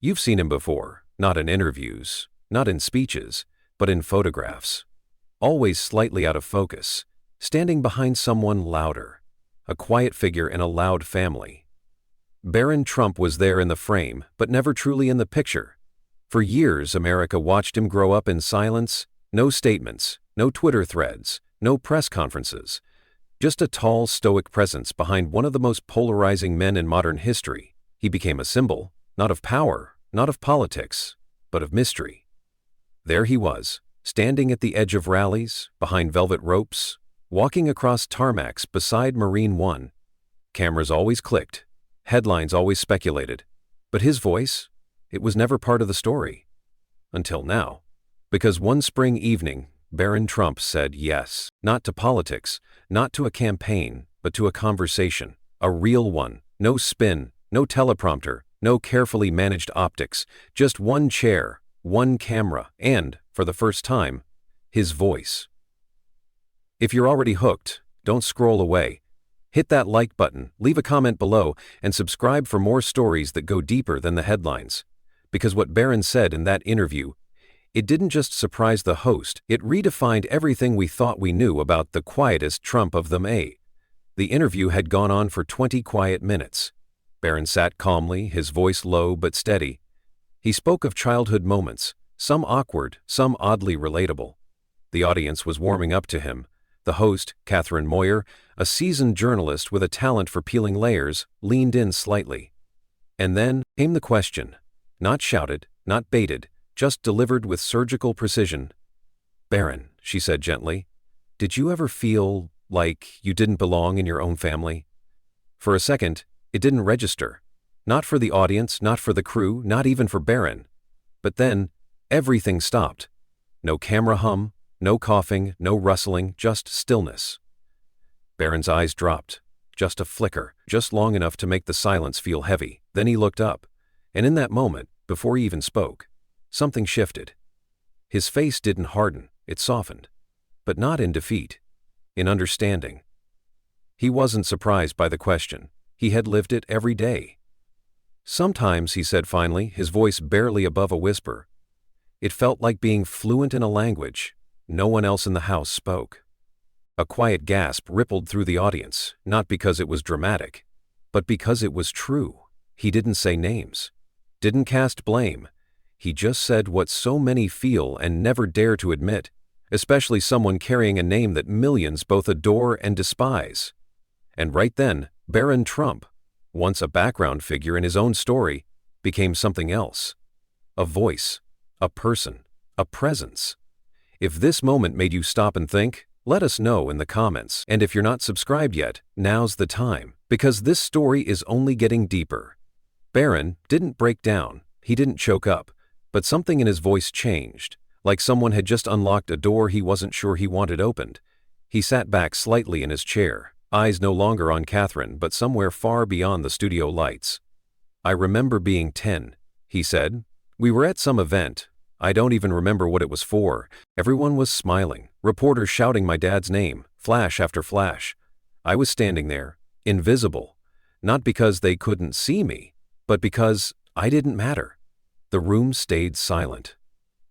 You've seen him before, not in interviews, not in speeches, but in photographs. Always slightly out of focus, standing behind someone louder, a quiet figure in a loud family. Barron Trump was there in the frame, but never truly in the picture. For years, America watched him grow up in silence, no statements, no Twitter threads, no press conferences. Just a tall, stoic presence behind one of the most polarizing men in modern history. He became a symbol, not of power, not of politics, but of mystery. There he was, standing at the edge of rallies, behind velvet ropes, walking across tarmacs beside Marine One. Cameras always clicked, headlines always speculated, but his voice, it was never part of the story. Until now. Because one spring evening, Barron Trump said yes, not to politics, not to a campaign, but to a conversation, a real one, no spin, no teleprompter, no carefully managed optics, just one chair, one camera, and, for the first time, his voice. If you're already hooked, don't scroll away. Hit that like button, leave a comment below, and subscribe for more stories that go deeper than the headlines. Because what Barron said in that interview, it didn't just surprise the host, it redefined everything we thought we knew about the quietest Trump of them all. The interview had gone on for 20 quiet minutes. Barron sat calmly, his voice low but steady. He spoke of childhood moments, some awkward, some oddly relatable. The audience was warming up to him. The host, Catherine Moyer, a seasoned journalist with a talent for peeling layers, leaned in slightly. And then came the question, not shouted, not baited, just delivered with surgical precision. "Barron," she said gently, "did you ever feel like you didn't belong in your own family?" For a second, it didn't register. Not for the audience, not for the crew, not even for Barron. But then, everything stopped. No camera hum, no coughing, no rustling, just stillness. Barron's eyes dropped. Just a flicker, just long enough to make the silence feel heavy. Then he looked up. And in that moment, before he even spoke, something shifted. His face didn't harden, it softened. But not in defeat, in understanding. He wasn't surprised by the question. He had lived it every day. "Sometimes," he said finally, his voice barely above a whisper, "it felt like being fluent in a language no one else in the house spoke." A quiet gasp rippled through the audience, not because it was dramatic, but because it was true. He didn't say names, didn't cast blame. He just said what so many feel and never dare to admit, especially someone carrying a name that millions both adore and despise. And right then, Barron Trump, once a background figure in his own story, became something else. A voice, a person, a presence. If this moment made you stop and think, let us know in the comments. And if you're not subscribed yet, now's the time, because this story is only getting deeper. Barron didn't break down, he didn't choke up, but something in his voice changed, like someone had just unlocked a door he wasn't sure he wanted opened. He sat back slightly in his chair, eyes no longer on Catherine but somewhere far beyond the studio lights. "I remember being 10, he said. "We were at some event. I don't even remember what it was for. Everyone was smiling, reporters shouting my dad's name, flash after flash. I was standing there, invisible, not because they couldn't see me, but because I didn't matter." The room stayed silent.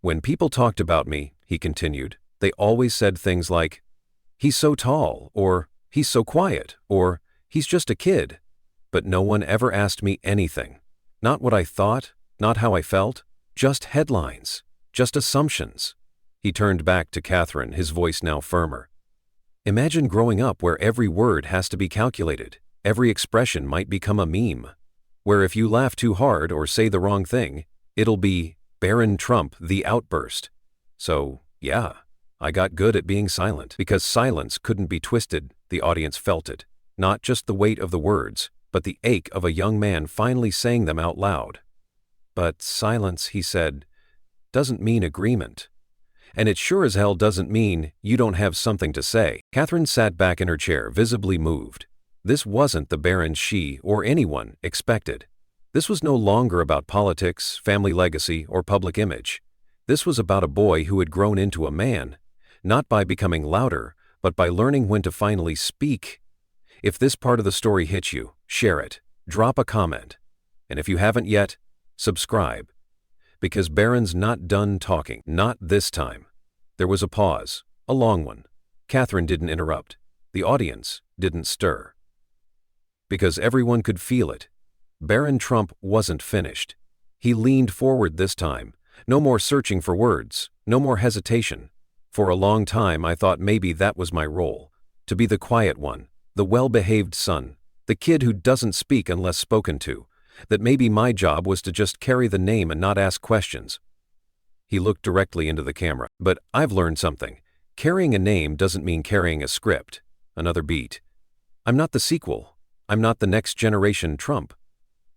"When people talked about me," he continued, "they always said things like, 'He's so tall,' or 'He's so quiet,' or 'He's just a kid.' But no one ever asked me anything. Not what I thought, not how I felt, just headlines, just assumptions." He turned back to Catherine, his voice now firmer. "Imagine growing up where every word has to be calculated, every expression might become a meme, where if you laugh too hard or say the wrong thing, it'll be Barron Trump, the outburst. So, yeah, I got good at being silent, because silence couldn't be twisted." The audience felt it, not just the weight of the words, but the ache of a young man finally saying them out loud. "But silence," he said, "doesn't mean agreement. And it sure as hell doesn't mean you don't have something to say." Catherine sat back in her chair, visibly moved. This wasn't the Barron she, or anyone, expected. This was no longer about politics, family legacy, or public image. This was about a boy who had grown into a man, not by becoming louder, but by learning when to finally speak. If this part of the story hit you, share it, drop a comment. And if you haven't yet, subscribe. Because Barron's not done talking. Not this time. There was a pause, a long one. Catherine didn't interrupt. The audience didn't stir. Because everyone could feel it. Barron Trump wasn't finished. He leaned forward this time. No more searching for words, no more hesitation. For a long time I thought maybe that was my role. To be the quiet one, the well-behaved son, the kid who doesn't speak unless spoken to. That maybe my job was to just carry the name and not ask questions. He looked directly into the camera. But I've learned something. Carrying a name doesn't mean carrying a script, another beat. I'm not the sequel. I'm not the next generation Trump.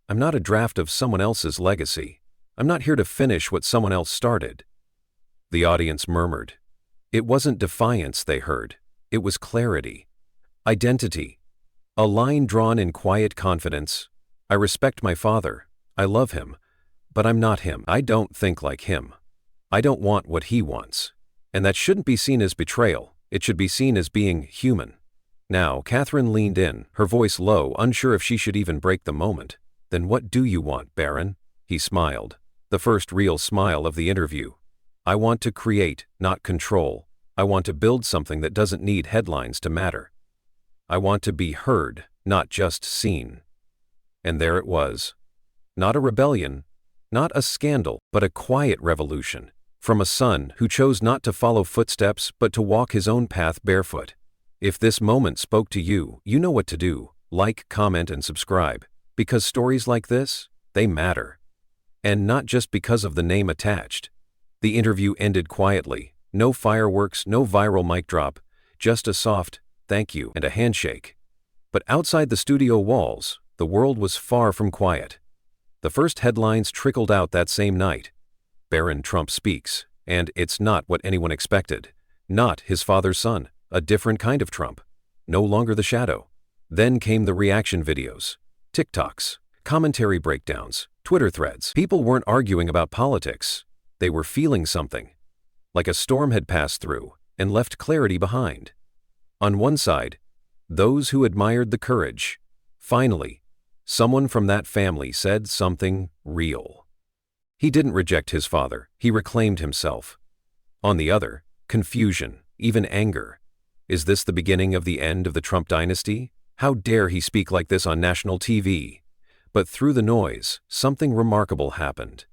I'm not a draft of someone else's legacy. I'm not here to finish what someone else started. The audience murmured. It wasn't defiance they heard. It was clarity. Identity. A line drawn in quiet confidence. I respect my father. I love him. But I'm not him. I don't think like him. I don't want what he wants. And that shouldn't be seen as betrayal. It should be seen as being human. Now, Catherine leaned in, her voice low, unsure if she should even break the moment. Then what do you want, Barron? He smiled. The first real smile of the interview. I want to create, not control. I want to build something that doesn't need headlines to matter. I want to be heard, not just seen. And there it was. Not a rebellion, not a scandal, but a quiet revolution. From a son who chose not to follow footsteps but to walk his own path barefoot. If this moment spoke to you, you know what to do. Like, comment, and subscribe. Because stories like this, they matter. And not just because of the name attached. The interview ended quietly. No fireworks, no viral mic drop, just a soft thank you and a handshake. But outside the studio walls, the world was far from quiet. The first headlines trickled out that same night. Barron Trump speaks, and it's not what anyone expected. Not his father's son, a different kind of Trump. No longer the shadow. Then came the reaction videos, TikToks, commentary breakdowns, Twitter threads. People weren't arguing about politics. They were feeling something. Like a storm had passed through and left clarity behind. On one side, those who admired the courage. Finally, someone from that family said something real. He didn't reject his father, he reclaimed himself. On the other, confusion, even anger. Is this the beginning of the end of the Trump dynasty? How dare he speak like this on national TV? But through the noise, something remarkable happened.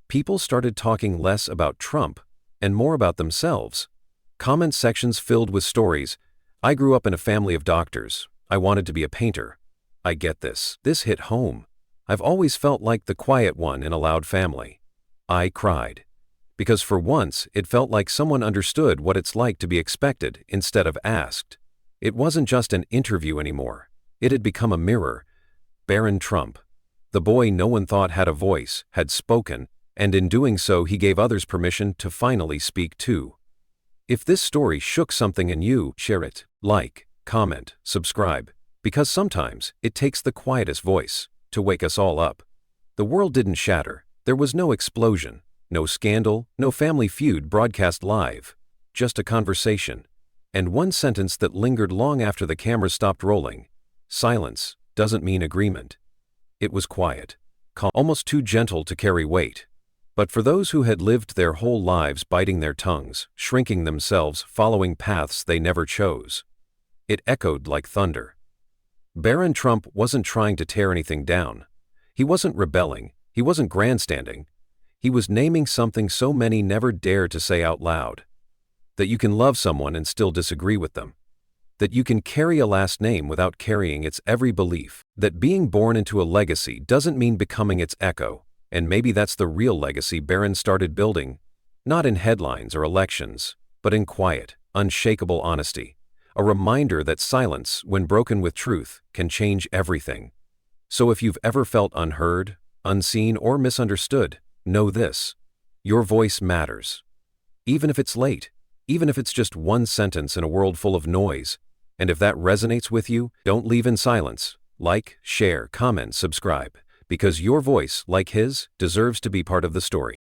People started talking less about Trump and more about themselves. Comment sections filled with stories. I grew up in a family of doctors. I wanted to be a painter. I get this. This hit home. I've always felt like the quiet one in a loud family. I cried. Because for once, it felt like someone understood what it's like to be expected instead of asked. It wasn't just an interview anymore. It had become a mirror. Barron Trump, the boy no one thought had a voice, had spoken, and in doing so he gave others permission to finally speak too. If this story shook something in you, share it. Like, comment, subscribe. Because sometimes it takes the quietest voice to wake us all up. The world didn't shatter. There was no explosion, no scandal, no family feud broadcast live. Just a conversation. And one sentence that lingered long after the camera stopped rolling. Silence doesn't mean agreement. It was quiet, calm, almost too gentle to carry weight. But for those who had lived their whole lives biting their tongues, shrinking themselves, following paths they never chose, it echoed like thunder. Barron Trump wasn't trying to tear anything down. He wasn't rebelling. He wasn't grandstanding. He was naming something so many never dare to say out loud. That you can love someone and still disagree with them. That you can carry a last name without carrying its every belief. That being born into a legacy doesn't mean becoming its echo. And maybe that's the real legacy Barron started building. Not in headlines or elections, but in quiet, unshakable honesty. A reminder that silence, when broken with truth, can change everything. So if you've ever felt unheard, unseen, or misunderstood, know this. Your voice matters. Even if it's late, even if it's just one sentence in a world full of noise. And if that resonates with you, don't leave in silence. Like, share, comment, subscribe. Because your voice, like his, deserves to be part of the story.